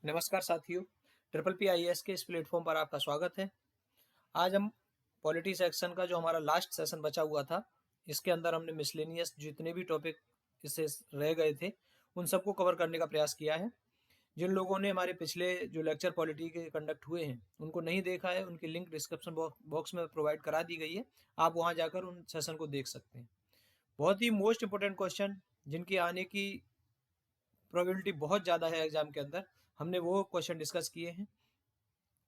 नमस्कार साथियों, triple P IAS के इस प्लेटफॉर्म पर आपका स्वागत है। आज हम पॉलिटी सेक्शन का जो हमारा लास्ट सेशन बचा हुआ था, इसके अंदर हमने मिसलेनियस जितने भी टॉपिक इससे रह गए थे, उन सबको कवर करने का प्रयास किया है। जिन लोगों ने हमारे पिछले जो लेक्चर पॉलिटी के कंडक्ट हुए हैं, उनको नहीं देखा है, उनकी लिंक डिस्क्रिप्शन बॉक्स में प्रोवाइड करा दी गई है। आप वहाँ जाकर उन सेशन को देख सकते हैं। बहुत ही मोस्ट इंपोर्टेंट क्वेश्चन जिनके आने की प्रोबेबिलिटी बहुत ज़्यादा है एग्जाम के अंदर, हमने वो क्वेश्चन डिस्कस किए हैं।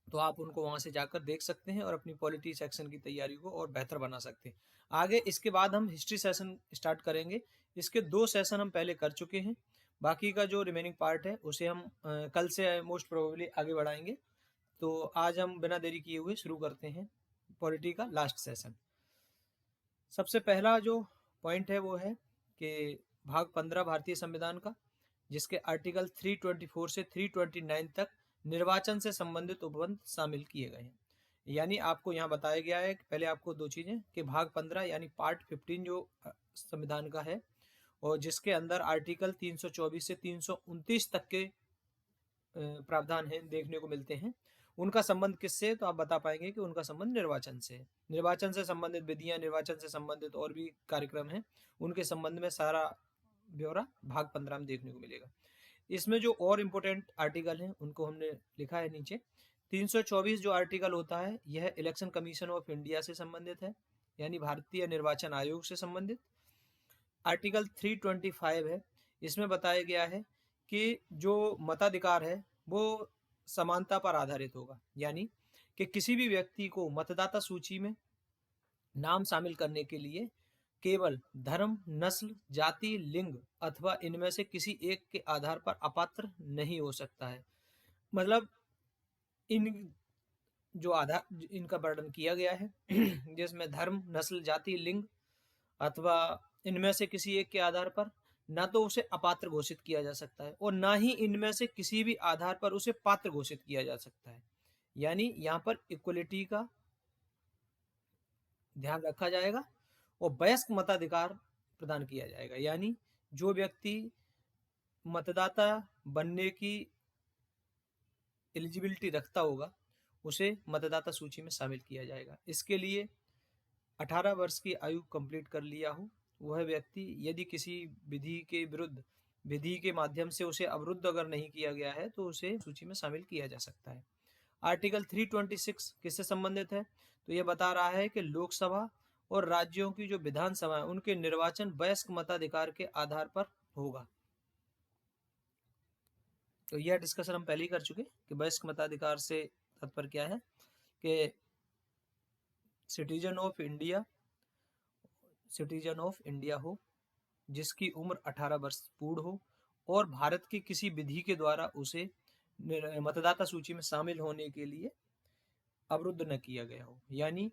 तो आप उनको वहाँ से जाकर देख सकते हैं और अपनी पॉलिटी सेक्शन की तैयारी को और बेहतर बना सकते हैं। आगे इसके बाद हम हिस्ट्री सेशन स्टार्ट करेंगे। इसके 2 सेशन हम पहले कर चुके हैं। बाकी का जो रिमेनिंग पार्ट है उसे हम कल से मोस्ट प्रोबेबली आगे बढ़ाएंगे। तो आज हम बिना देरी किए हुए शुरू करते हैं पॉलिटी का लास्ट सेशन। सबसे पहला जो पॉइंट है वो है कि भाग 15 भारतीय संविधान का, जिसके आर्टिकल 324 से 329 तक निर्वाचन से संबंधित उपबंध शामिल किए गए हैं। यानी आपको यहाँ बताया गया है कि पहले आपको दो चीजें कि भाग 15 यानी पार्ट 15 जो संविधान का है और जिसके अंदर आर्टिकल 324 से 329 तक के प्रावधान है देखने को मिलते हैं, उनका संबंध किससे, तो आप बता पाएंगे कि उनका संबंध निर्वाचन से है। निर्वाचन से संबंधित विधियां, निर्वाचन से संबंधित और भी कार्यक्रम हैं, उनके संबंध में सारा ब्यौरा भाग 15 में देखने को मिलेगा। इसमें जो और इम्पोर्टेंट आर्टिकल हैं उनको हमने लिखा है नीचे। 324 जो आर्टिकल होता है यह इलेक्शन कमीशन ऑफ इंडिया से संबंधित है, यानी भारतीय निर्वाचन आयोग से संबंधित। आर्टिकल 325 है, इसमें बताया गया है कि जो मताधिकार है वो समानता पर आधारित होगा, यानी कि किसी भी व्यक्ति को मतदाता सूची में नाम शामिल करने के लिए केवल धर्म, नस्ल, जाति, लिंग अथवा इनमें से किसी एक के आधार पर अपात्र नहीं हो सकता है। मतलब इन जो आधार इनका वर्णन किया गया है जिसमें धर्म, नस्ल, जाति, लिंग अथवा इनमें से किसी एक के आधार पर ना तो उसे अपात्र घोषित किया जा सकता है और ना ही इनमें से किसी भी आधार पर उसे पात्र घोषित किया जा सकता है। यानी यहाँ पर इक्वलिटी का ध्यान रखा जाएगा और वयस्क मताधिकार प्रदान किया जाएगा, यानी जो व्यक्ति मतदाता बनने की एलिजिबिलिटी रखता होगा उसे मतदाता सूची में शामिल किया जाएगा। इसके लिए 18 वर्ष की आयु कंप्लीट कर लिया हो वह व्यक्ति, यदि किसी विधि के विरुद्ध विधि के माध्यम से उसे अवरुद्ध अगर नहीं किया गया है तो उसे सूची में शामिल किया जा सकता है। आर्टिकल 326 किससे संबंधित है, तो यह बता रहा है कि लोकसभा और राज्यों की जो विधानसभा है उनके निर्वाचन वयस्क मताधिकार के आधार पर होगा। तो यह डिस्कशन हम पहले ही कर चुके कि वयस्क मताधिकार से तात्पर्य क्या है कि सिटीजन ऑफ इंडिया हो जिसकी उम्र 18 वर्ष पूर्ण हो और भारत की किसी विधि के द्वारा उसे मतदाता सूची में शामिल होने के लिए अवरुद्ध न किया गया हो, यानी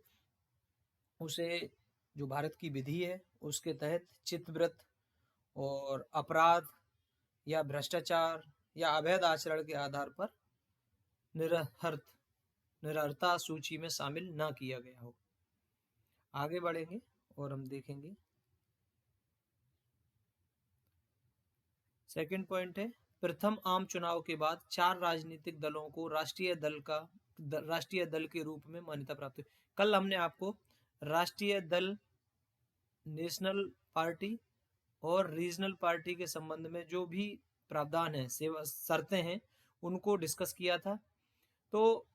उसे जो भारत की विधि है उसके तहत चित्तवृत्त और अपराध या भ्रष्टाचार या अवैध आचरण के आधार पर निरर्हता सूची में शामिल ना किया गया हो। आगे बढ़ेंगे और हम देखेंगे सेकंड पॉइंट है, प्रथम आम चुनाव के बाद 4 राजनीतिक दलों को राष्ट्रीय दल के रूप में मान्यता प्राप्त हुई। कल हमने आपको राष्ट्रीय दल, नेशनल पार्टी और रीजनल पार्टी के संबंध में जो भी प्रावधान है, शर्तें हैं, उनको डिस्कस किया था। तो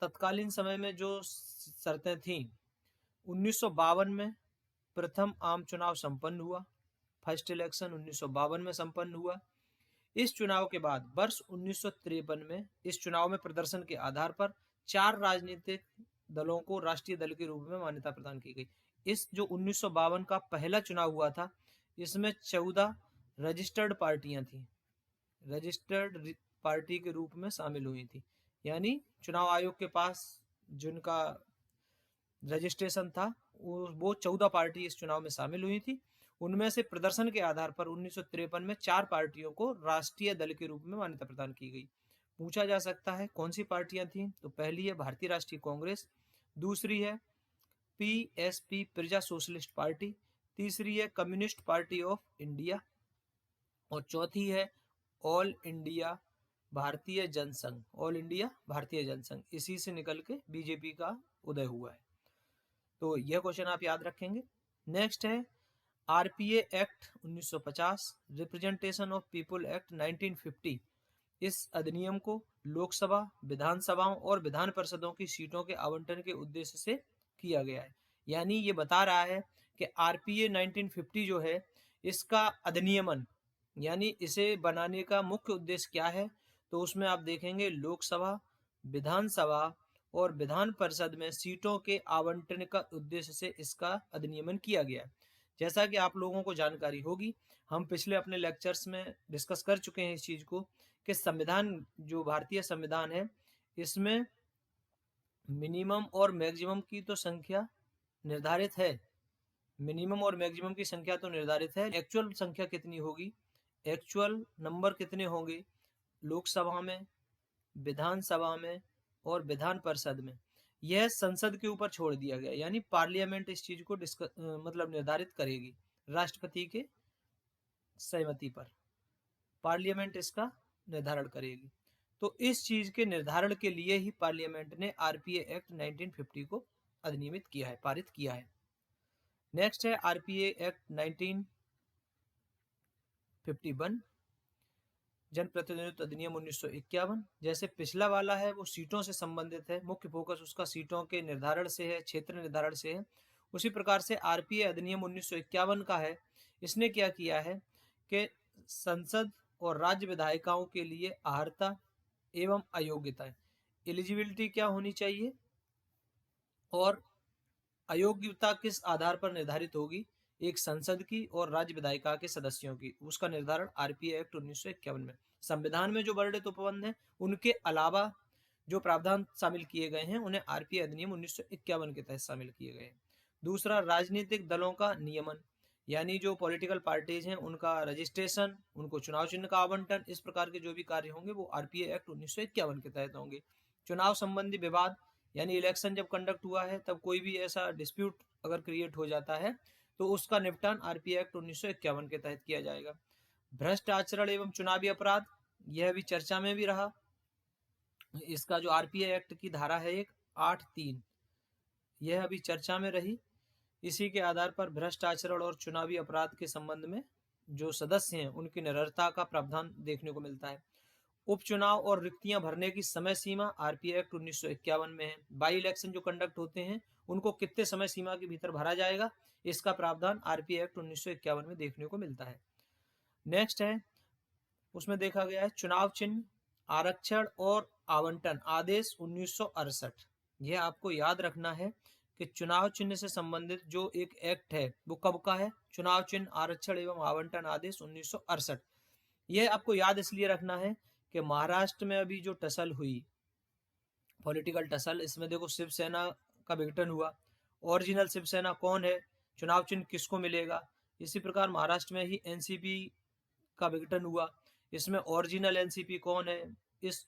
तत्कालीन समय में जो शर्तें थीं, 1952 में प्रथम आम चुनाव संपन्न हुआ। फर्स्ट इलेक्शन 1952 में संपन्न हुआ। इस चुनाव के बाद वर्ष 1953 में इस चुनाव में प्रदर्शन के आधार पर 4 राजनीतिक दलों को राष्ट्रीय दल के रूप में मान्यता प्रदान की गई। इस जो 1952 का पहला चुनाव हुआ था, इसमें 14 रजिस्टर्ड पार्टियां थी, रजिस्टर्ड पार्टी के रूप में शामिल हुई थी, यानी चुनाव आयोग के पास जिनका रजिस्ट्रेशन था वो 14 पार्टी इस चुनाव में शामिल हुई थी। उनमें से प्रदर्शन के आधार पर 1953 में 4 पार्टियों को राष्ट्रीय दल के रूप में मान्यता प्रदान की गई। पूछा जा सकता है कौन सी पार्टियां थीं, तो पहली है भारतीय राष्ट्रीय कांग्रेस, दूसरी है PSP प्रजा सोशलिस्ट पार्टी, तीसरी है कम्युनिस्ट पार्टी ऑफ इंडिया और चौथी है ऑल इंडिया भारतीय जनसंघ, ऑल इंडिया भारतीय जनसंघ, इसी से निकल के बीजेपी का उदय हुआ है। तो यह क्वेश्चन आप याद रखेंगे। नेक्स्ट है RPA act 1950, representation of people act 1950। इस अधिनियम को लोकसभा, विधानसभाओं और विधान परिषदों की सीटों के आवंटन के उद्देश्य से किया गया है। यानी ये बता रहा है कि आरपीए 1950 जो है इसका अधिनियमन, यानी इसे बनाने का मुख्य उद्देश्य क्या है, तो उसमें आप देखेंगे लोकसभा, विधानसभा और विधान परिषद में सीटों के आवंटन का उद्देश्य से इसका अधिनियमन किया गया है। जैसा कि आप लोगों को जानकारी होगी, हम पिछले अपने लेक्चर्स में डिस्कस कर चुके हैं इस चीज को, कि संविधान, जो भारतीय संविधान है, इसमें मिनिमम और मैक्सिमम की तो संख्या निर्धारित है, मिनिमम और मैक्सिमम की संख्या तो निर्धारित है, एक्चुअल संख्या कितनी होगी, एक्चुअल नंबर कितने होंगे लोकसभा में, विधानसभा में और विधान परिषद में, यह संसद के ऊपर छोड़ दिया गया। यानी पार्लियामेंट इस चीज को मतलब निर्धारित करेगी, राष्ट्रपति के सहमति पर पार्लियामेंट इसका निर्धारण करेगी। तो इस चीज के निर्धारण के लिए ही पार्लियामेंट ने आरपीए एक्ट 1950 को अधिनियमित किया है, पारित किया है। नेक्स्ट है आरपीए एक्ट 1951, जनप्रतिनिधित्व अधिनियम 1951। जैसे पिछला वाला है वो सीटों से संबंधित है, मुख्य फोकस उसका सीटों के निर्धारण से है, क्षेत्र निर्धारण से है। उसी प्रकार से आरपीए अधिनियम 1951 का है, इसने क्या किया है कि संसद और राज्य विधायिकाओं के लिए अर्हता एवं अयोग्यता, एलिजिबिलिटी क्या होनी चाहिए और अयोग्यता किस आधार पर निर्धारित होगी, एक संसद की और राज्य विधायिका के सदस्यों की, उसका निर्धारण आरपीए एक्ट 1951 में। संविधान में जो वर्णित उपबंध हैं उनके अलावा जो प्रावधान शामिल किए गए हैं उन्हें आरपीए अधिनियम 1951 के तहत शामिल किए गए हैं। दूसरा, राजनीतिक दलों का नियमन, यानी जो पॉलिटिकल पार्टीज हैं उनका रजिस्ट्रेशन, उनको चुनाव चिन्ह का आवंटन, इस प्रकार के जो भी कार्य होंगे वो आरपीए एक्ट 1951 के तहत होंगे। चुनाव संबंधी विवाद, यानी इलेक्शन जब कंडक्ट हुआ है तब कोई भी ऐसा डिस्प्यूट अगर क्रिएट हो जाता है तो उसका निपटान आरपीए एक्ट 1951 के तहत किया जाएगा। भ्रष्ट आचरण एवं चुनावी अपराध, यह भी चर्चा में भी रहा। इसका जो आरपीए एक्ट की धारा है एक 8(3), यह अभी चर्चा में रही। इसी के आधार पर भ्रष्ट आचरण और चुनावी अपराध के संबंध में जो सदस्य हैं उनकी निरर्हता का प्रावधान देखने को मिलता है। उपचुनाव और रिक्तियां भरने की समय सीमा आरपीए एक्ट 1951 में है। बाई इलेक्शन जो कंडक्ट होते हैं उनको कितने समय सीमा के भीतर भरा जाएगा, इसका प्रावधान आरपीए एक्ट 1951 में देखने को मिलता है। नेक्स्ट है, उसमें देखा गया है चुनाव चिन्ह, आरक्षण और आवंटन आदेश 1968। यह आपको याद रखना है कि चुनाव चिन्ह से संबंधित जो एक एक्ट है वो कब का है, चुनाव चिन्ह, आरक्षण एवं आवंटन आदेश 1968। यह आपको याद इसलिए रखना है कि महाराष्ट्र में अभी जो टसल हुई, पॉलिटिकल टसल, इसमें देखो शिवसेना का विघटन हुआ, ओरिजिनल शिवसेना कौन है, चुनाव चिन्ह किसको मिलेगा। इसी प्रकार महाराष्ट्र में ही एनसीपी का विघटन हुआ, इसमें ओरिजिनल एनसीपी कौन है, इस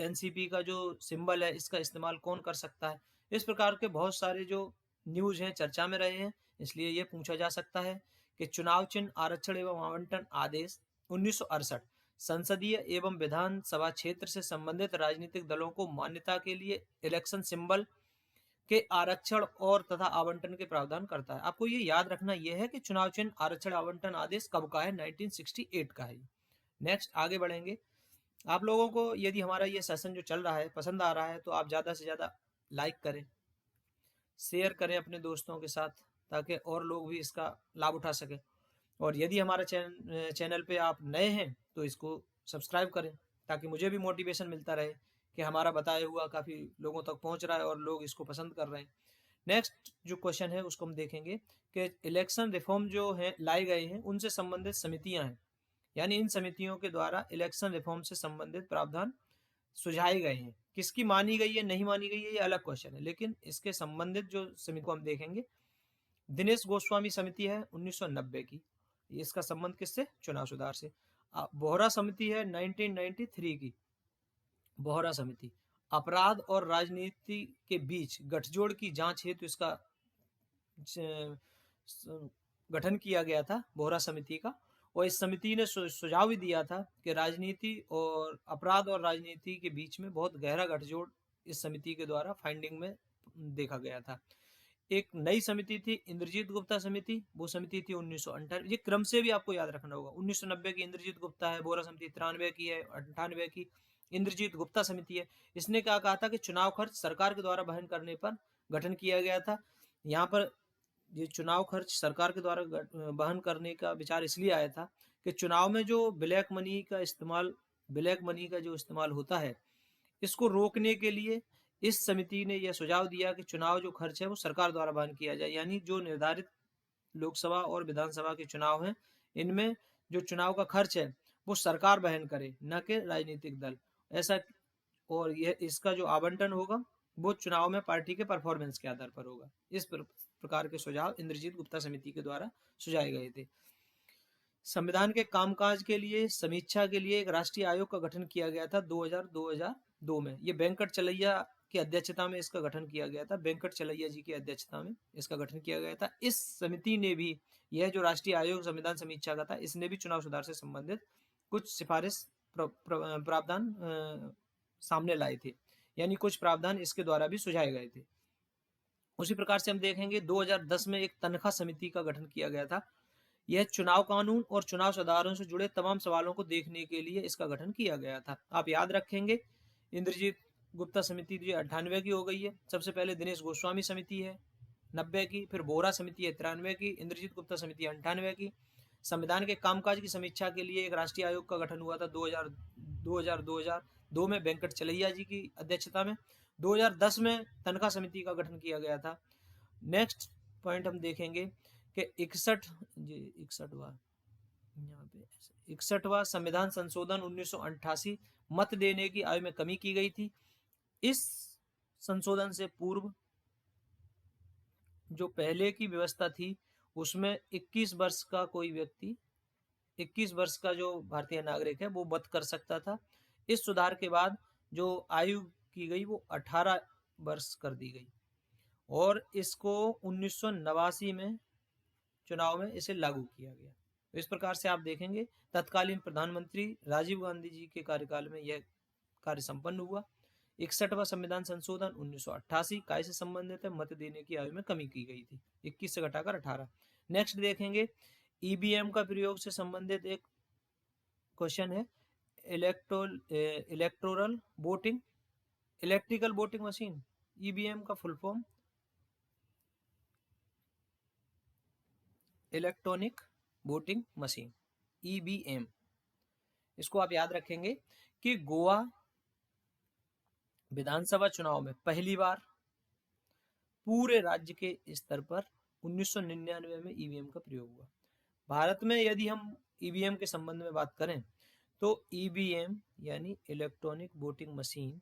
एनसीपी का जो सिंबल है इसका इस्तेमाल कौन कर सकता है। इस प्रकार के बहुत सारे जो न्यूज हैं चर्चा में रहे हैं, इसलिए ये पूछा जा सकता है कि चुनाव चिन्ह, आरक्षण एवं आवंटन आदेश 1968 संसदीय एवं विधानसभा क्षेत्र से संबंधित राजनीतिक दलों को मान्यता के लिए इलेक्शन सिंबल के आरक्षण और तथा आवंटन के प्रावधान करता है। आपको ये याद रखना यह है कि चुनाव चिन्ह, आरक्षण, आवंटन आदेश कब का है, 1968 का है। नेक्स्ट आगे बढ़ेंगे। आप लोगों को यदि हमारा ये सेशन जो चल रहा है पसंद आ रहा है तो आप ज़्यादा से ज़्यादा लाइक करें, शेयर करें अपने दोस्तों के साथ, ताकि और लोग भी इसका लाभ उठा सकें। और यदि हमारा चैनल पे आप नए हैं तो इसको सब्सक्राइब करें, ताकि मुझे भी मोटिवेशन मिलता रहे कि हमारा बताया हुआ काफ़ी लोगों तक पहुंच रहा है और लोग इसको पसंद कर रहे हैं। नेक्स्ट जो क्वेश्चन है उसको हम देखेंगे कि इलेक्शन रिफॉर्म जो है लाए गए हैं उनसे संबंधित समितियां हैं, यानी इन समितियों के द्वारा इलेक्शन रिफॉर्म से संबंधित प्रावधान सुझाए गए हैं। किसकी मानी गई है, नहीं मानी गई है, ये अलग क्वेश्चन है, लेकिन इसके संबंधित जो समिति को हम देखेंगे, दिनेश गोस्वामी समिति है 1990 की, इसका संबंध किससे, चुनाव सुधार से। बोहरा समिति है 1993 की, बोहरा समिति अपराध और राजनीति के बीच गठजोड़ की जांच हेतु इसका गठन किया गया था, बोहरा समिति का। और इस समिति ने सुझाव भी दिया था कि राजनीति और अपराध और राजनीति के बीच में बहुत गहरा गठजोड़ इस समिति के द्वारा फाइंडिंग में देखा गया था। एक नई समिति थी इंद्रजीत गुप्ता समिति, वो समिति थी 1998। ये क्रम से भी आपको याद रखना होगा। 1990 की इंद्रजीत गुप्ता है, बोरा समिति 93 की है, 98 की इंद्रजीत गुप्ता समिति है। इसने क्या कहा था कि चुनाव खर्च सरकार के द्वारा वहन करने पर गठन किया गया था। यहाँ पर ये चुनाव खर्च सरकार के द्वारा वहन करने का विचार इसलिए आया था कि चुनाव में जो ब्लैक मनी का इस्तेमाल होता है, इसको रोकने के लिए इस समिति ने यह सुझाव दिया कि चुनाव जो खर्च है वो सरकार द्वारा वहन किया जाए। यानी जो निर्धारित लोकसभा और विधानसभा के चुनाव हैं, इनमें जो चुनाव का खर्च है वो सरकार वहन करे, न कि राजनीतिक दल। ऐसा, और यह इसका जो आवंटन होगा वो चुनाव में पार्टी के परफॉर्मेंस के आधार पर होगा। इस प्रकार के सुझाव इंद्रजीत गुप्ता समिति के द्वारा सुझाए गए थे। संविधान के कामकाज के लिए समीक्षा के लिए एक राष्ट्रीय आयोग का गठन किया गया था 2002 में। ये वेंकट चलैया की अध्यक्षता में इसका गठन किया गया था। वेंकट चलैया जी की अध्यक्षता में इसका गठन किया गया था। इस समिति ने भी, यह जो राष्ट्रीय आयोग संविधान समीक्षा का था, इसने भी चुनाव सुधार से संबंधित कुछ सिफारिश प्रावधान सामने लाए थे, यानी कुछ प्रावधान इसके द्वारा भी सुझाए गए थे। उसी प्रकार से हम देखेंगे 2010 में एक तनख्वाह समिति का गठन किया गया था। यह चुनाव कानून और चुनाव सुधारों से जुड़े तमाम सवालों को देखने के लिए इसका गठन किया गया था। आप याद रखेंगे, इंद्रजीत गुप्ता समिति जो 98 की हो गई है। सबसे पहले दिनेश गोस्वामी समिति है 90 की, फिर बोरा समिति है 93 की, इंद्रजीत गुप्ता समिति 98 की। संविधान के कामकाज की समीक्षा के लिए एक राष्ट्रीय आयोग का गठन हुआ था 2002 में वेंकट चलैया जी की अध्यक्षता में। 2010 में तनख्वाह समिति का गठन किया गया था। नेक्स्ट पॉइंट हम देखेंगे कि 61वां संविधान संशोधन 1988, मत देने की आयु में कमी की गई थी। इस संशोधन से पूर्व जो पहले की व्यवस्था थी उसमें 21 वर्ष का कोई व्यक्ति, 21 वर्ष का जो भारतीय नागरिक है वो मत कर सकता था। इस सुधार के बाद जो आयु की गई वो 18 वर्ष कर दी गई और इसको 1989 में चुनाव में इसे लागू किया गया। तो इस प्रकार से आप देखेंगे तत्कालीन प्रधानमंत्री राजीव गांधी जी के कार्यकाल में यह कार्य संपन्न हुआ। 61वां संविधान संशोधन 1988 काय से संबंधित है, मत देने की आयु में कमी की गई थी, 21 से घटाकर 18। नेक्स्ट देखेंगे ईवीएम का प्रयोग से संबंधित एक क्वेश्चन है, electoral voting, electrical voting machine, EVM का full form electronic voting machine, EVM. इसको आप याद रखेंगे कि गोवा विधानसभा चुनाव में पहली बार पूरे राज्य के स्तर पर 1999 में ईवीएम का प्रयोग हुआ। भारत में यदि हम ईवीएम के संबंध में बात करें तो ईवीएम यानी इलेक्ट्रॉनिक वोटिंग मशीन,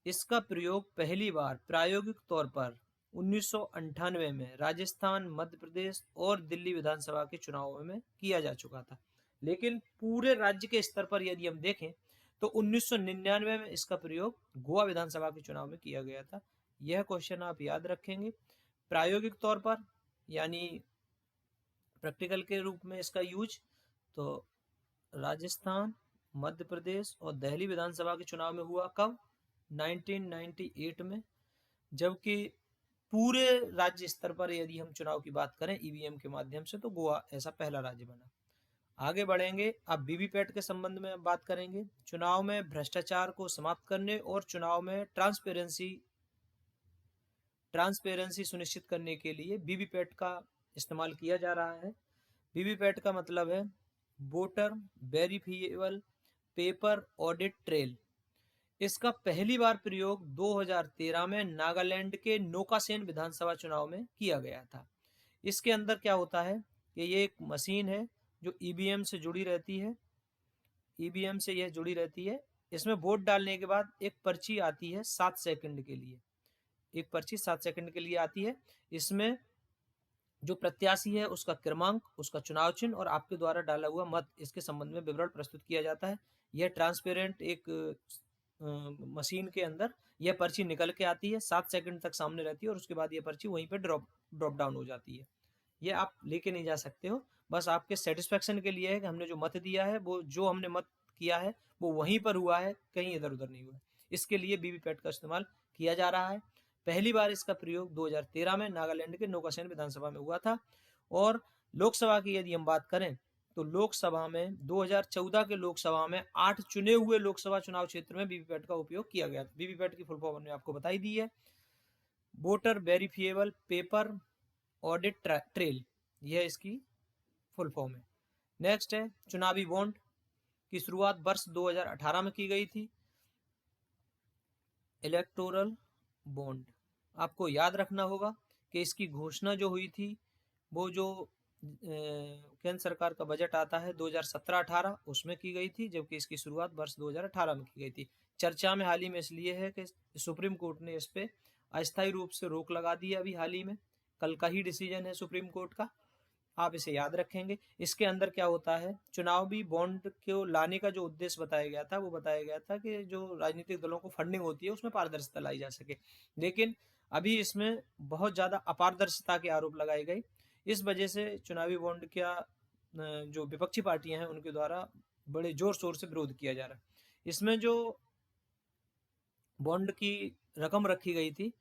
इसका प्रयोग पहली बार प्रायोगिक तौर पर 1998 में राजस्थान, मध्य प्रदेश और दिल्ली विधानसभा के चुनावों में किया जा चुका था। लेकिन पूरे राज्य के स्तर पर यदि हम देखें तो 1999 में इसका प्रयोग गोवा विधानसभा के चुनाव में किया गया था। यह क्वेश्चन आप याद रखेंगे। प्रायोगिक तौर पर यानी प्रैक्टिकल के रूप में इसका यूज तो राजस्थान, मध्य प्रदेश और दिल्ली विधानसभा के चुनाव में हुआ। कब? 1998 में। जबकि पूरे राज्य स्तर पर यदि हम चुनाव की बात करें ईवीएम के माध्यम से तो गोवा ऐसा पहला राज्य बना। आगे बढ़ेंगे, अब वीवीपैट के संबंध में बात करेंगे। चुनाव में भ्रष्टाचार को समाप्त करने और चुनाव में ट्रांसपेरेंसी सुनिश्चित करने के लिए वीवीपैट का इस्तेमाल किया जा रहा है। वीवीपैट का मतलब है voter verifiable paper audit trail. इसका पहली बार प्रयोग 2013 में नागालैंड के नौकासेन विधानसभा चुनाव में किया गया था। इसके अंदर क्या होता है कि ये एक मशीन है जो ईवीएम से जुड़ी रहती है। ईवीएम से यह जुड़ी रहती है। इसमें वोट डालने के बाद एक पर्ची आती है 7 सेकंड के लिए, एक पर्ची 7 सेकंड के लिए आती है। इसमें जो प्रत्याशी है उसका क्रमांक, उसका चुनाव चिन्ह और आपके द्वारा डाला हुआ मत, इसके संबंध में विवरण प्रस्तुत किया जाता है। यह ट्रांसपेरेंट एक मशीन के अंदर यह पर्ची निकल के आती है, 7 सेकंड तक सामने रहती है और उसके बाद यह पर्ची वहीं पे ड्रॉप डाउन हो जाती है। ये आप लेके नहीं जा सकते हो, बस आपके सेटिस्फेक्शन के लिए है कि हमने जो मत दिया है वो जो हमने मत किया है वो वहीं पर हुआ है, कहीं इधर उधर नहीं हुआ है। इसके लिए वीवीपैट का इस्तेमाल किया जा रहा है। पहली बार इसका प्रयोग 2013 में नागालैंड के नौकासेन विधानसभा में हुआ था। और लोकसभा की यदि हम बात करें तो लोकसभा में 2014 के लोकसभा में 8 चुने हुए लोकसभा चुनाव क्षेत्र में वीवीपैट का उपयोग किया गया था। वीवीपैट की फुल फॉर्म हमने आपको बताई दी है, voter verifiable paper audit trail, यह इसकी फुल फॉर्म है। नेक्स्ट है चुनावी बॉन्ड की शुरुआत वर्ष 2018 में की गई थी। इलेक्टोरल बॉन्ड आपको याद रखना होगा कि इसकी घोषणा जो हुई थी वो जो केंद्र सरकार का बजट आता है 2017-18 उसमें की गई थी, जबकि इसकी शुरुआत वर्ष 2018 में की गई थी। चर्चा में हाल ही में इसलिए है कि सुप्रीम कोर्ट ने इस पे अस्थायी रूप से रोक लगा दी है। अभी हाल ही में कल का ही डिसीजन है सुप्रीम कोर्ट का, आप इसे याद रखेंगे। इसके अंदर क्या होता है, चुनावी बॉन्ड को लाने का जो उद्देश्य बताया गया था वो बताया गया था कि जो राजनीतिक दलों को फंडिंग होती है उसमें पारदर्शिता लाई जा सके, लेकिन अभी इसमें बहुत ज़्यादा अपारदर्शिता के आरोप लगाए गए। इस वजह से चुनावी बॉन्ड का जो विपक्षी पार्टियां हैं उनके द्वारा बड़े जोर शोर से विरोध किया जा रहा है। इसमें जो बॉन्ड की रकम रखी गई थी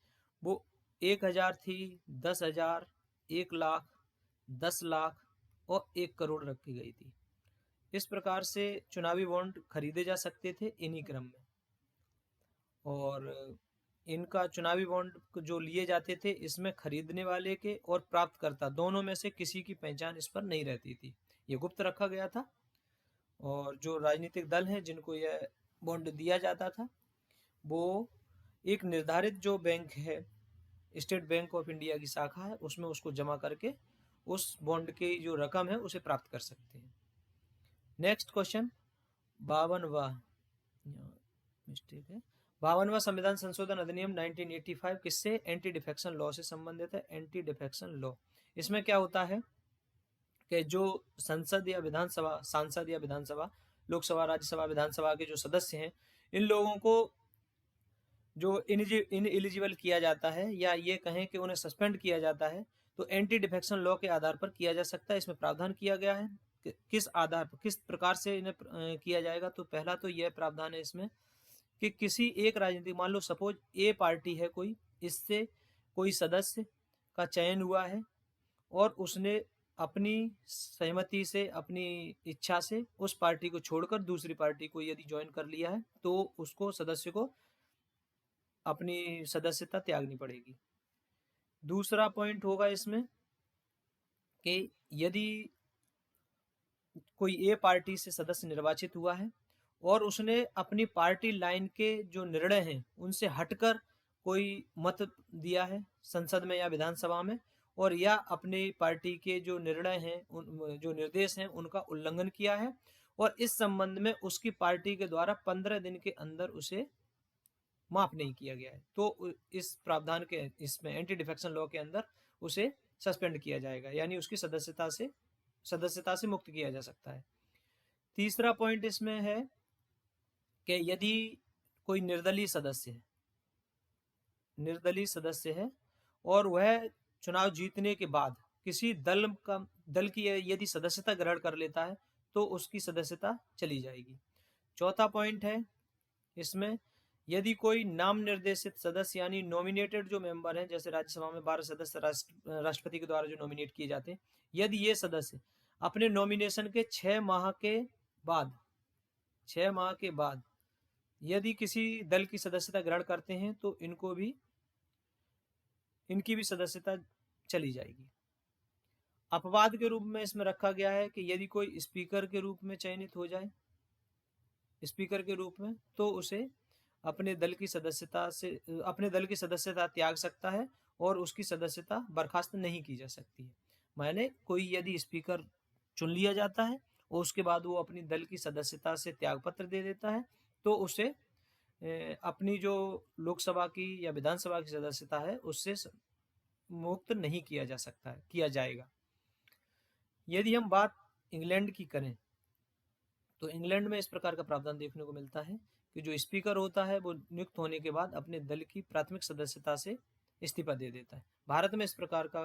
वो 1000 थी, 10,000, 1,00,000, 10 लाख और 1 करोड़ रखी गई थी। इस प्रकार से चुनावी बॉन्ड खरीदे जा सकते थे इन्हीं क्रम में। और इनका चुनावी बॉन्ड जो लिए जाते थे इसमें खरीदने वाले के और प्राप्तकर्ता दोनों में से किसी की पहचान इस पर नहीं रहती थी, ये गुप्त रखा गया था। और जो राजनीतिक दल हैं जिनको यह बॉन्ड दिया जाता था वो एक निर्धारित जो बैंक है, स्टेट बैंक ऑफ इंडिया की शाखा है, उसमें उसको जमा करके उस बॉन्ड की जो रकम है उसे प्राप्त कर सकते हैं। नेक्स्ट क्वेश्चन 52वां मिस्टेक है 52वां संविधान संशोधन अधिनियम 1985 किससे एंटी डिफेक्शन लॉ से संबंधित है। एंटी डिफेक्शन लॉ, इसमें क्या होता है कि जो संसद या विधानसभा, सांसद या विधानसभा, लोकसभा, राज्यसभा, विधानसभा के जो सदस्य हैं इन लोगों को जो इन एलिजिबल किया जाता है या ये कहें कि उन्हें सस्पेंड किया जाता है तो एंटी डिफेक्शन लॉ के आधार पर किया जा सकता है। इसमें प्रावधान किया गया है कि किस आधार पर, किस प्रकार से इन्हें किया जाएगा। तो पहला तो यह प्रावधान है इसमें कि किसी एक राजनीतिक, मान लो सपोज ए पार्टी है कोई, इससे कोई सदस्य का चयन हुआ है और उसने अपनी सहमति से, अपनी इच्छा से उस पार्टी को छोड़कर दूसरी पार्टी को यदि ज्वाइन कर लिया है तो उसको, सदस्य को अपनी सदस्यता त्यागनी पड़ेगी। दूसरा पॉइंट होगा इसमें कि यदि कोई ए पार्टी से सदस्य निर्वाचित हुआ है और उसने अपनी पार्टी लाइन के जो निर्णय हैं उनसे हटकर कोई मत दिया है संसद में या विधानसभा में, और या अपनी पार्टी के जो निर्णय हैं, जो निर्देश हैं उनका उल्लंघन किया है और इस संबंध में उसकी पार्टी के द्वारा 15 दिन के अंदर उसे माफ नहीं किया गया है तो इस प्रावधान के, इसमें एंटी डिफेक्शन लॉ के अंदर उसे सस्पेंड किया जाएगा, यानी उसकी सदस्यता से मुक्त किया जा सकता है। तीसरा पॉइंट इसमें है कि यदि कोई निर्दलीय सदस्य है और वह चुनाव जीतने के बाद किसी दल की यदि सदस्यता ग्रहण कर लेता है तो उसकी सदस्यता चली जाएगी। चौथा पॉइंट है इसमें, यदि कोई नाम निर्देशित सदस्य यानी नॉमिनेटेड जो मेंबर हैं, जैसे राज्यसभा में 12 सदस्य राष्ट्रपति के द्वारा जो नॉमिनेट किए जाते हैं, यदि ये सदस्य अपने नॉमिनेशन के 6 माह के बाद यदि किसी दल की सदस्यता ग्रहण करते हैं तो इनकी भी सदस्यता चली जाएगी। अपवाद के रूप में इसमें रखा गया है कि यदि कोई स्पीकर के रूप में चयनित हो जाए, स्पीकर के रूप में, तो उसे अपने दल की सदस्यता त्याग सकता है और उसकी सदस्यता बर्खास्त नहीं की जा सकती है। माने कोई यदि स्पीकर चुन लिया जाता है और उसके बाद वो अपनी दल की सदस्यता से त्यागपत्र दे देता है तो उसे अपनी जो लोकसभा की या विधानसभा की सदस्यता है उससे मुक्त नहीं किया जा सकता है, किया जाएगा। यदि हम बात इंग्लैंड की करें तो इंग्लैंड में इस प्रकार का प्रावधान देखने को मिलता है कि जो स्पीकर होता है वो नियुक्त होने के बाद अपने दल की प्राथमिक सदस्यता से इस्तीफा दे देता है। भारत में इस प्रकार का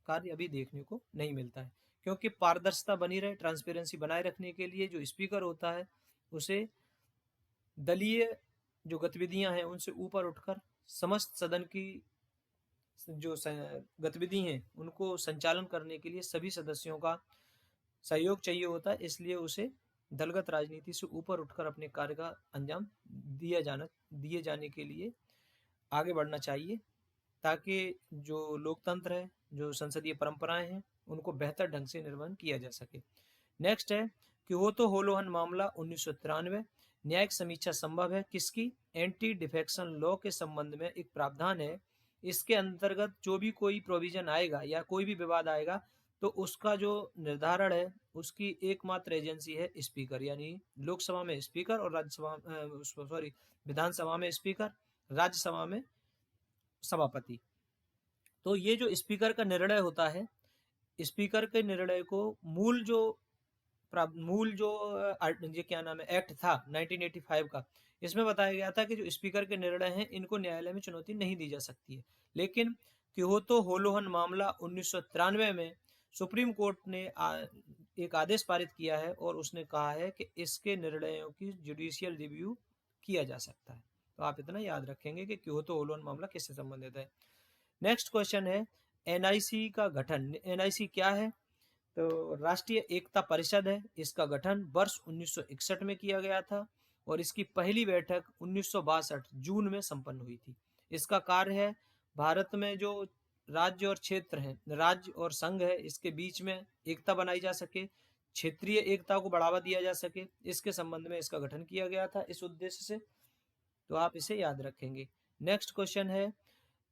कार्य अभी देखने को नहीं मिलता है क्योंकि पारदर्शिता बनी रहे, ट्रांसपेरेंसी बनाए रखने के लिए जो स्पीकर होता है उसे दलीय जो गतिविधियां हैं उनसे ऊपर उठकर समस्त सदन की जो गतिविधि हैं उनको संचालन करने के लिए सभी सदस्यों का सहयोग चाहिए होता है, इसलिए उसे दलगत राजनीति से ऊपर उठकर अपने कार्य का अंजाम दिए जाने के लिए आगे बढ़ना चाहिए, ताकि जो लोकतंत्र है, जो संसदीय परंपराएं हैं, उनको बेहतर ढंग से निर्वहन किया जा सके। नेक्स्ट है क्योतो होलोहन मामला 1993, न्यायिक समीक्षा संभव है किसकी? एंटी डिफेक्शन लॉ के संबंध में एक प्रावधान है, इसके अंतर्गत जो भी कोई प्रोविजन आएगा या कोई भी विवाद आएगा तो उसका जो निर्धारण है उसकी एकमात्र एजेंसी है स्पीकर, यानी लोकसभा में स्पीकर और राज्यसभा विधानसभा में स्पीकर, राज्यसभा में सभापति। तो ये जो स्पीकर का निर्णय होता है, स्पीकर के निर्णय को मूल जो ये क्या नाम है एक्ट था 1985 का, इसमें बताया गया था कि जो स्पीकर के निर्णय हैं इनको न्यायालय में चुनौती नहीं दी जा सकती है। लेकिन क्योतो होलोहन मामला 1993 में सुप्रीम कोर्ट ने एक आदेश पारित किया है और उसने कहा है कि इसके निर्णयों की जुडिशियल रिव्यू किया जा सकता है। तो आप इतना याद रखेंगे कि क्योतो होलोहन मामला किससे संबंधित है। नेक्स्ट क्वेश्चन है एनआईसी का गठन। एनआईसी क्या है? तो राष्ट्रीय एकता परिषद है, इसका गठन वर्ष 1961 में किया गया था और इसकी पहली बैठक 1962 जून में संपन्न हुई थी। इसका कार्य है भारत में जो राज्य और क्षेत्र हैं, राज्य और संघ है, इसके बीच में एकता बनाई जा सके, क्षेत्रीय एकता को बढ़ावा दिया जा सके, इसके संबंध में इसका गठन किया गया था इस उद्देश्य से। तो आप इसे याद रखेंगे। नेक्स्ट क्वेश्चन है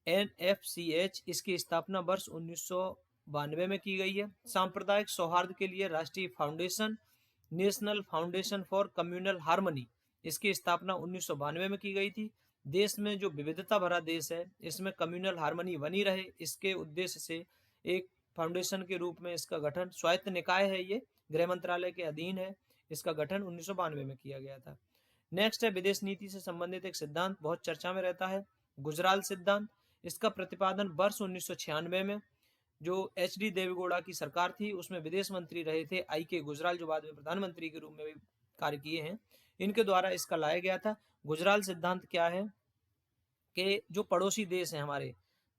एनएफसीएच, इसकी स्थापना वर्ष 1992 में की गई है। सांप्रदायिक सौहार्द के लिए राष्ट्रीय foundation, national foundation for communal harmony, इसकी स्थापना 1992 में की गई थी। देश में जो विविधता भरा देश है इसमें कम्युनल हार्मनी बनी रहे, इसके उद्देश्य से एक फाउंडेशन के रूप में इसका गठन, स्वायत्त निकाय है ये, गृह मंत्रालय के अधीन है, इसका गठन 1992 में किया गया था। नेक्स्ट है विदेश नीति से संबंधित एक सिद्धांत बहुत चर्चा में रहता है, गुजराल सिद्धांत। इसका प्रतिपादन वर्ष 1996 में जो एच.डी. देवेगौड़ा की सरकार थी उसमें विदेश मंत्री रहे थे आई.के. गुजराल, जो बाद में प्रधानमंत्री के रूप में भी कार्य किए हैं, इनके द्वारा इसका लाया गया था। गुजराल सिद्धांत क्या है कि जो पड़ोसी देश हैं हमारे,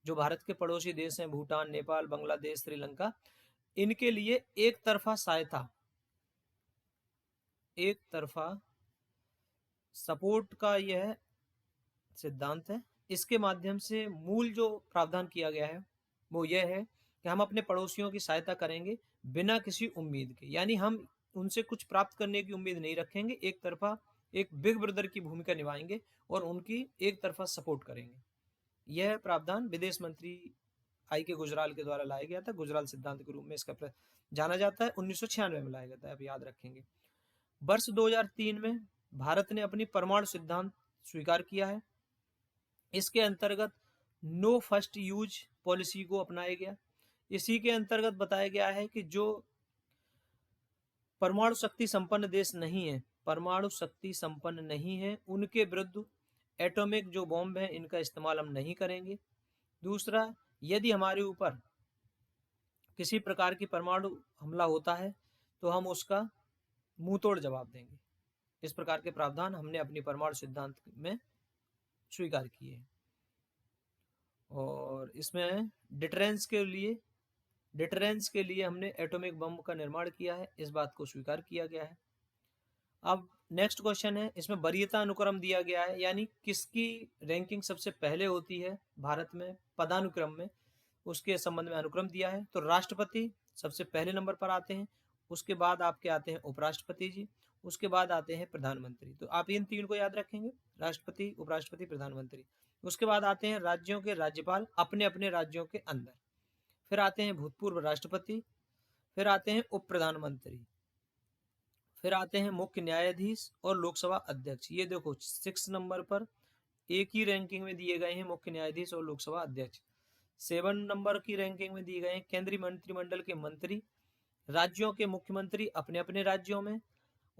जो भारत के पड़ोसी देश हैं, भूटान, नेपाल, बांग्लादेश, श्रीलंका, इनके लिए एक तरफा सहायता, एक तरफा सपोर्ट का यह सिद्धांत है। इसके माध्यम से मूल जो प्रावधान किया गया है वो यह है कि हम अपने पड़ोसियों की सहायता करेंगे बिना किसी उम्मीद के, यानी हम उनसे कुछ प्राप्त करने की उम्मीद नहीं रखेंगे, एक तरफा एक बिग ब्रदर की भूमिका निभाएंगे और उनकी एक तरफा सपोर्ट करेंगे। यह प्रावधान विदेश मंत्री आई.के. गुजराल के द्वारा लाया गया था, गुजराल सिद्धांत के रूप में इसका जाना जाता है। 1996 में लाया गया था, आप याद रखेंगे। वर्ष 2003 में भारत ने अपनी परमाणु सिद्धांत स्वीकार किया है। इसके अंतर्गत नो फर्स्ट यूज पॉलिसी को अपनाया गया। इसी के अंतर्गत बताया गया है कि जो परमाणु शक्ति संपन्न देश नहीं है, परमाणु शक्ति संपन्न नहीं है, उनके विरुद्ध एटॉमिक जो बॉम्ब है इनका इस्तेमाल हम नहीं करेंगे। दूसरा, यदि हमारे ऊपर किसी प्रकार की परमाणु हमला होता है तो हम उसका मुंह तोड़ जवाब देंगे। इस प्रकार के प्रावधान हमने अपनी परमाणु सिद्धांत में स्वीकार किए हैं। और इसमें डिटरेंस के लिए हमने एटॉमिक बम का निर्माण किया है, इस बात को स्वीकार किया गया है। अब नेक्स्ट क्वेश्चन है, इसमें वरीयता अनुक्रम दिया गया है, यानी किसकी रैंकिंग सबसे पहले होती है भारत में पदानुक्रम में, उसके संबंध में अनुक्रम दिया है। तो राष्ट्रपति सबसे पहले नंबर पर आते हैं, उसके बाद आपके आते हैं उपराष्ट्रपति जी, उसके बाद आते हैं प्रधानमंत्री। तो आप इन तीन को याद रखेंगे, राष्ट्रपति, उपराष्ट्रपति, प्रधानमंत्री। उसके बाद आते हैं राज्यों के राज्यपाल अपने अपने राज्यों के अंदर, फिर आते हैं भूतपूर्व राष्ट्रपति, फिर आते हैं उप प्रधानमंत्री, फिर आते हैं मुख्य न्यायाधीश और लोकसभा अध्यक्ष। ये देखो 6 नंबर पर एक ही रैंकिंग में दिए गए हैं मुख्य न्यायाधीश और लोकसभा अध्यक्ष। 7 नंबर की रैंकिंग में दिए गए हैं केंद्रीय मंत्रिमंडल के मंत्री, राज्यों के मुख्यमंत्री अपने अपने राज्यों में,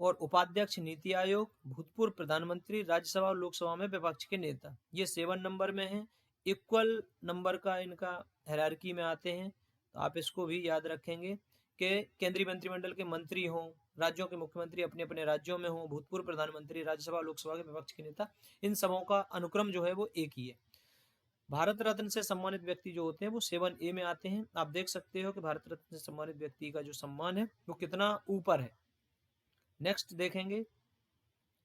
और उपाध्यक्ष नीति आयोग, भूतपूर्व प्रधानमंत्री, राज्यसभा और लोकसभा में विपक्ष के नेता। ये 7 नंबर में है, इक्वल नंबर का इनका हायरार्की में आते हैं। तो आप इसको भी याद रखेंगे के केंद्रीय मंत्रिमंडल के मंत्री हों, राज्यों के मुख्यमंत्री अपने अपने राज्यों में हों, भूतपूर्व प्रधानमंत्री, राज्यसभा लोकसभा के विपक्ष के नेता, इन सबों का अनुक्रम जो है वो एक ही है। भारत रत्न से सम्मानित व्यक्ति जो होते हैं वो 7A में आते हैं। आप देख सकते हो कि भारत रत्न से सम्मानित व्यक्ति का जो सम्मान है वो कितना ऊपर है। नेक्स्ट देखेंगे,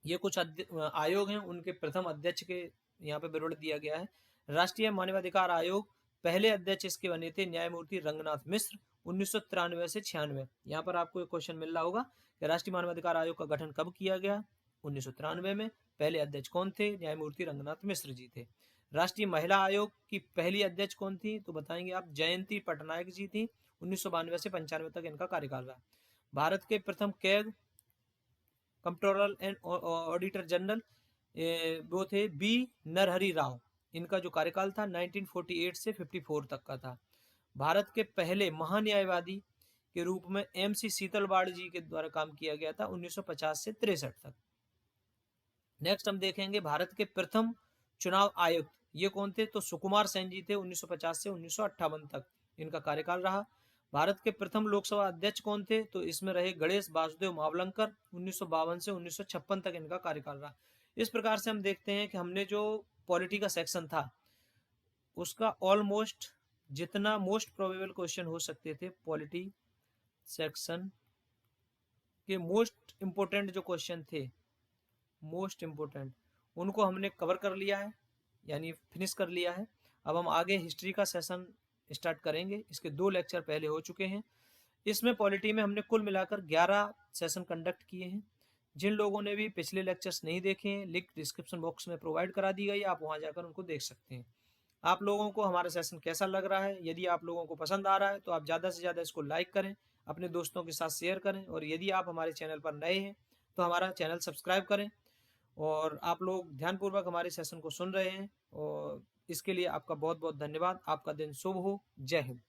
ये कुछ आयोग हैं, उनके प्रथम अध्यक्ष के यहाँ पे विवरण दिया गया है। राष्ट्रीय मानवाधिकार आयोग पहले अध्यक्ष इसके बने थे न्यायमूर्ति रंगनाथ मिश्र 1993 से 96। यहाँ पर आपको एक क्वेश्चन मिल रहा होगा कि राष्ट्रीय मानवाधिकार आयोग का गठन कब किया गया? 1993 में। पहले अध्यक्ष कौन थे? न्यायमूर्ति रंगनाथ मिश्र जी थे। राष्ट्रीय महिला आयोग की पहली अध्यक्ष कौन थी? तो बताएंगे आप, जयंती पटनायक जी थी। 1992 से 95 तक इनका कार्यकाल रहा। भारत के प्रथम CAG comptroller and auditor general वो थे बी नरहरि राव। इनका जो कार्यकाल था 1948 से 54 तक का था। भारत के पहले महान्यायवादी के रूप में MC शीतलवाड़ जी के द्वारा काम किया गया था 1950 से 63 तक। नेक्स्ट हम देखेंगे भारत के प्रथम चुनाव आयुक्त ये कौन थे? तो सुकुमार सेन जी थे 1950 से 1958 तक इनका कार्यकाल रहा। भारत के प्रथम लोकसभा अध्यक्ष कौन थे? तो इसमें रहे गणेश वासुदेव मावलंकर 1952 से 1956 तक इनका कार्यकाल रहा। इस प्रकार से हम देखते हैं कि हमने जो पॉलिटी का सेक्शन था उसका ऑलमोस्ट जितना मोस्ट प्रोबेबल क्वेश्चन हो सकते थे पॉलिटी सेक्शन के मोस्ट इंपोर्टेंट जो क्वेश्चन थे मोस्ट इंपोर्टेंट उनको हमने कवर कर लिया है, यानी फिनिश कर लिया है। अब हम आगे हिस्ट्री का सेशन स्टार्ट करेंगे। इसके 2 लेक्चर पहले हो चुके हैं। इसमें पॉलिटी में हमने कुल मिलाकर 11 सेशन कंडक्ट किए हैं। जिन लोगों ने भी पिछले लेक्चर्स नहीं देखे हैं, लिंक डिस्क्रिप्शन बॉक्स में प्रोवाइड करा दी गई, आप वहां जाकर उनको देख सकते हैं। आप लोगों को हमारा सेशन कैसा लग रहा है? यदि आप लोगों को पसंद आ रहा है तो आप ज़्यादा से ज़्यादा इसको लाइक करें, अपने दोस्तों के साथ शेयर करें, और यदि आप हमारे चैनल पर नए हैं तो हमारा चैनल सब्सक्राइब करें। और आप लोग ध्यानपूर्वक हमारे सेशन को सुन रहे हैं, और इसके लिए आपका बहुत बहुत धन्यवाद। आपका दिन शुभ हो। जय हिंद।